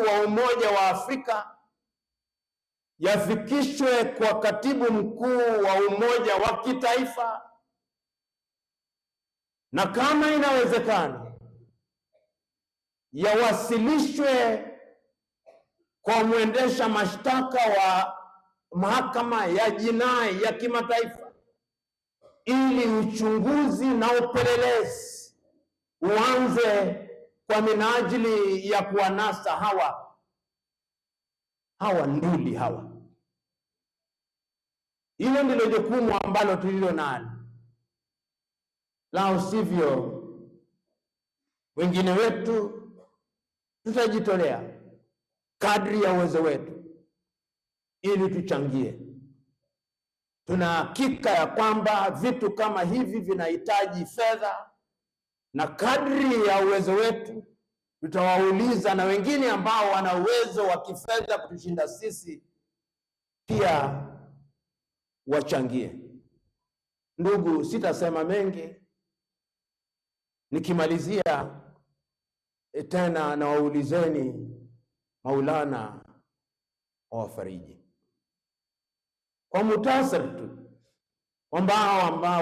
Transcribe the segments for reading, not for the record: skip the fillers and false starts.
wa Umoja wa Afrika yafikishwe kwa katibu mkuu wa Umoja wa Kitaifa, na kama inawezekana yawasilishwe kwa mwendesha mashtaka wa mahakama ya jinai ya kimataifa, ili uchunguzi na upelelezi uanze kwa minajili ya kuwanasa hawa nduli hawa. Hilo ndilo jukumu ambalo tulilo nalo, la sivyo wengine wetu tutajitolea kadri ya uwezo wetu ili tuchangie. Tuna hakika ya kwamba vitu kama hivi vinahitaji fedha, na kadri ya uwezo wetu tutawauliza na wengine ambao wana uwezo wa kifedha kutushinda sisi pia wachangie. Ndugu, sitasema mengi. Nikimalizia tena na waulizeni Maulana awafariji kwa muhtasari tu,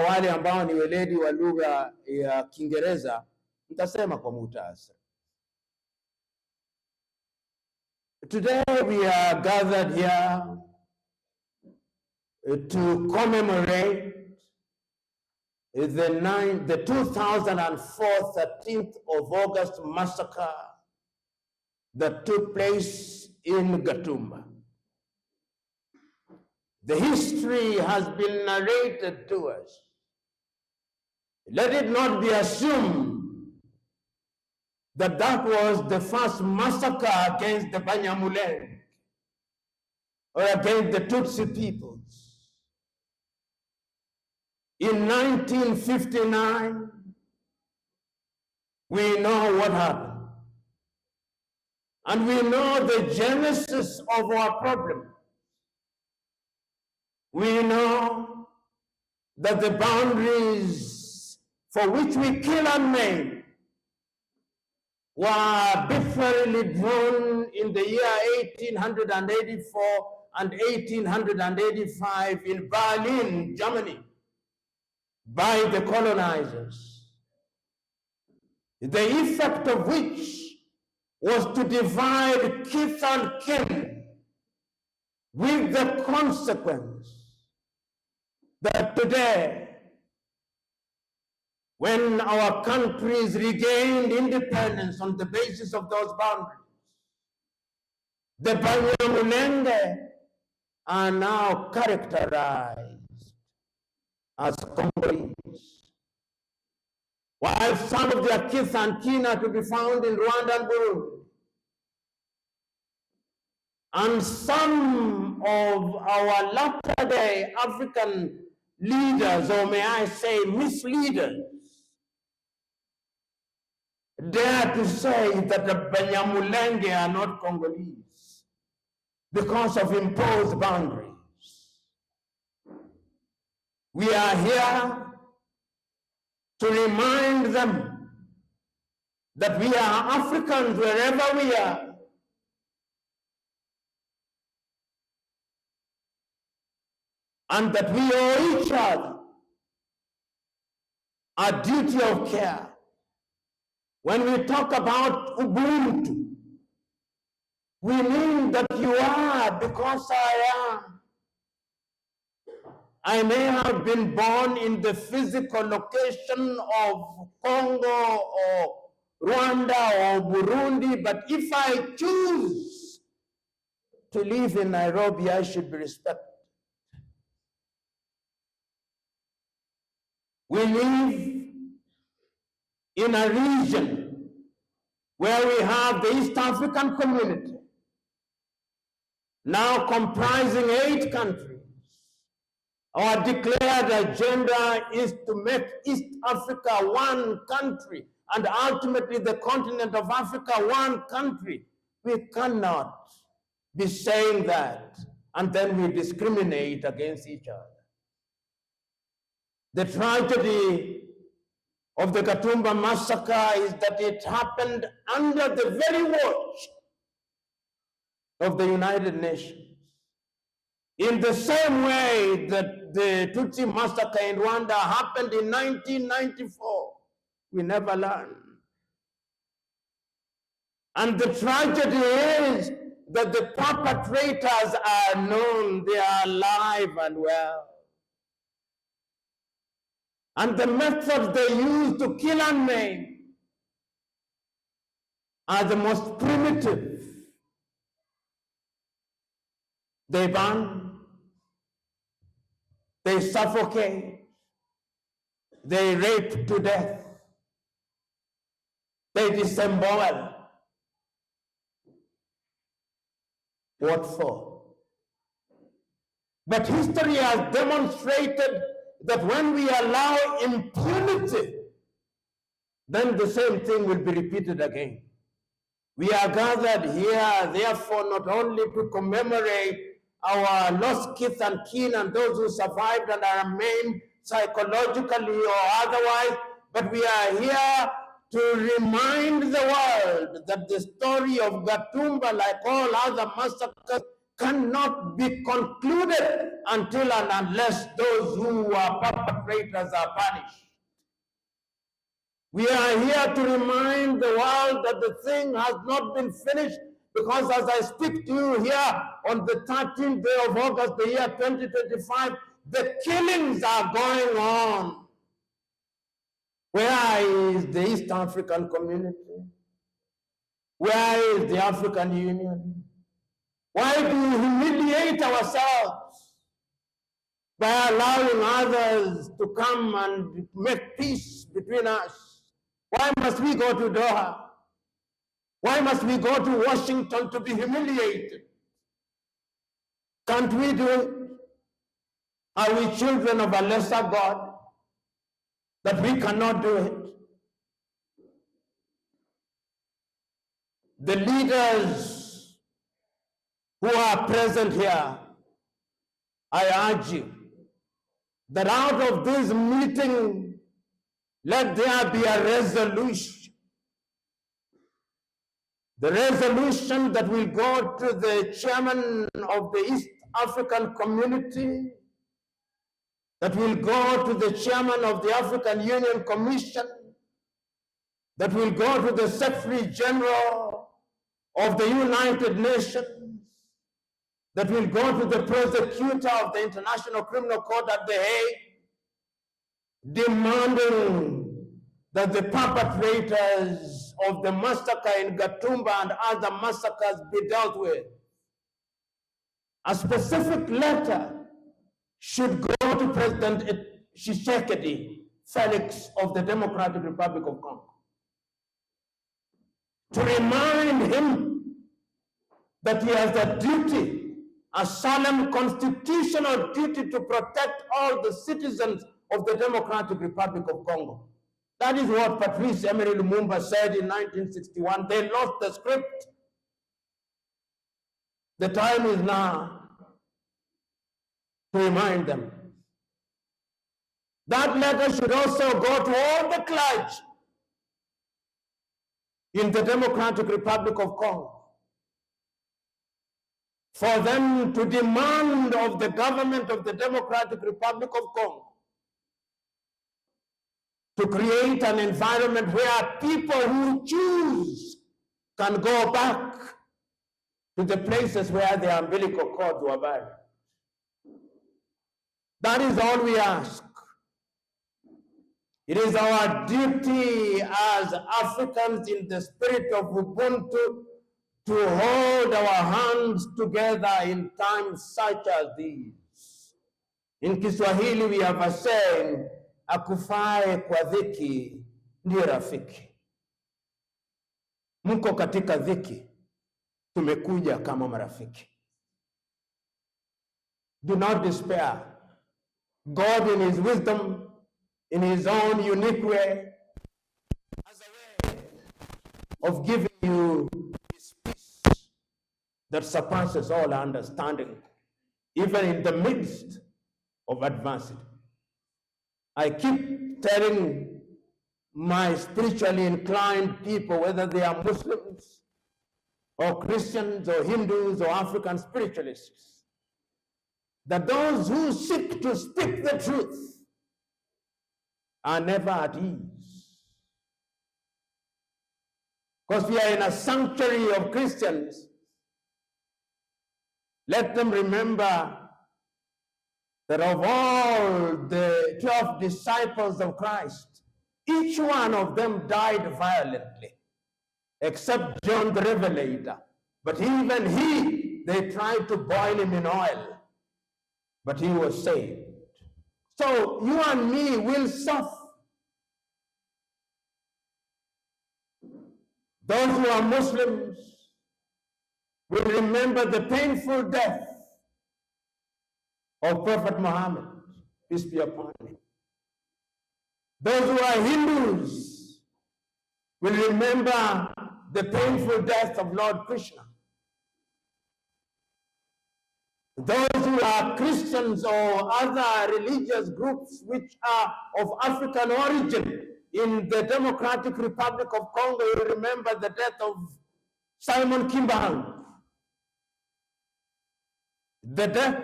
wale ambao ni weledi wa lugha ya Kiingereza nitasema kwa muhtasari. Today we are gathered here to commemorate the 2004 13th of August massacre that took place in Gatumba. The history has been narrated to us. Let it not be assumed that that was the first massacre against the Banyamulenge or against the Tutsi peoples. In 1959, we know what happened. And we know the genesis of our problem. We know that the boundaries for which we kill and maim were arbitrarily drawn in the year 1884 and 1885 in Berlin, Germany, by the colonizers, the effect of which was to divide kith and kin, with the consequence that today, when our countries regained independence on the basis of those boundaries, the Banyamulenge are now characterized as Congolese, while some of their kith and kin are to be found in Rwanda and Burundi. And some of our latter-day African leaders, or may I say misleaders, dare to say that the Banyamulenge are not Congolese because of imposed boundaries. We are here to remind them that we are Africans wherever we are, and that we owe each other a duty of care. When we talk about Ubuntu, we mean that you are because I am. I may have been born in the physical location of Congo or Rwanda or Burundi, but if I choose to live in Nairobi, I should be respected. We live in a region where we have the East African community, now comprising 8 countries. Our declared agenda is to make East Africa one country, and ultimately the continent of Africa one country. We cannot be saying that and then we discriminate against each other. The tragedy of the Gatumba massacre is that it happened under the very watch of the United Nations. In the same way that the Tutsi massacre in Rwanda happened in 1994, we never learned. And the tragedy is that the perpetrators are known, they are alive and well. And the methods they use to kill and maim are the most primitive. They burn, they suffocate, they rape to death, they disembowel. What for? But history has demonstrated that when we allow impunity, then the same thing will be repeated again. We are gathered here, therefore, not only to commemorate our lost kith and kin and those who survived and are maimed psychologically or otherwise, but we are here to remind the world that the story of Gatumba, like all other massacres, cannot be concluded until and unless those who are perpetrators are punished. We are here to remind the world that the thing has not been finished, because as I speak to you here on the 13th day of August, the year 2025, the killings are going on. Where is the East African community? Where is the African Union? Why do we humiliate ourselves by allowing others to come and make peace between us? Why must we go to Doha? Why must we go to Washington to be humiliated? Can't we do it? Are we children of a lesser God that we cannot do it? The leaders who are present here, I urge you that out of this meeting, let there be a resolution. The resolution that will go to the chairman of the East African Community, that will go to the chairman of the African Union Commission, that will go to the Secretary General of the United Nations, that will go to the prosecutor of the International Criminal Court at The Hague, demanding that the perpetrators of the massacre in Gatumba and other massacres be dealt with. A specific letter should go to President Tshisekedi, Felix of the Democratic Republic of Congo, to remind him that he has a duty, a solemn constitutional duty, to protect all the citizens of the Democratic Republic of Congo. That is what Patrice Emery Lumumba said in 1961. They lost the script. The time is now to remind them. That letter should also go to all the clergy in the Democratic Republic of Congo, for them to demand of the government of the Democratic Republic of Congo to create an environment where people who choose can go back to the places where their umbilical cords were buried. That is all we ask. It is our duty as Africans in the spirit of Ubuntu to hold our hands together in times such as these. In Kiswahili we have a saying, akufae kwa dhiki ndiye rafiki. Mko katika dhiki, tumekuja kama marafiki. Do not despair. God in his wisdom, in his own unique way, has a way of giving you his peace that surpasses all understanding, even in the midst of adversity. I keep telling my spiritually inclined people, whether they are Muslims or Christians or Hindus or African spiritualists, that those who seek to speak the truth are never at ease. Because we are in a sanctuary of Christians, let them remember that of all the 12 disciples of Christ, each one of them died violently, except John the Revelator. But even he, they tried to boil him in oil, but he was saved. So you and me will suffer. Those who are Muslims will remember the painful death of Prophet Muhammad, peace be upon him. Those who are Hindus will remember the painful death of Lord Krishna. Those who are Christians or other religious groups which are of African origin in the Democratic Republic of Congo will remember the death of Simon Kimbangu, the death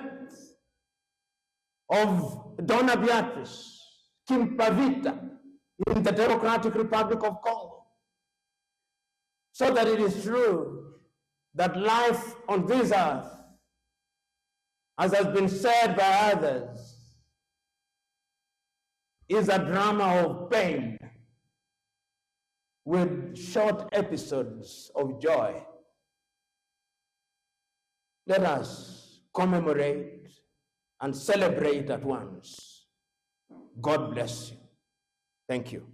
of Donna Beatrice Kimpavita in the Democratic Republic of Congo. So that it is true that life on this earth, as has been said by others, is a drama of pain with short episodes of joy. Let us commemorate and celebrate at once. God bless you. Thank you.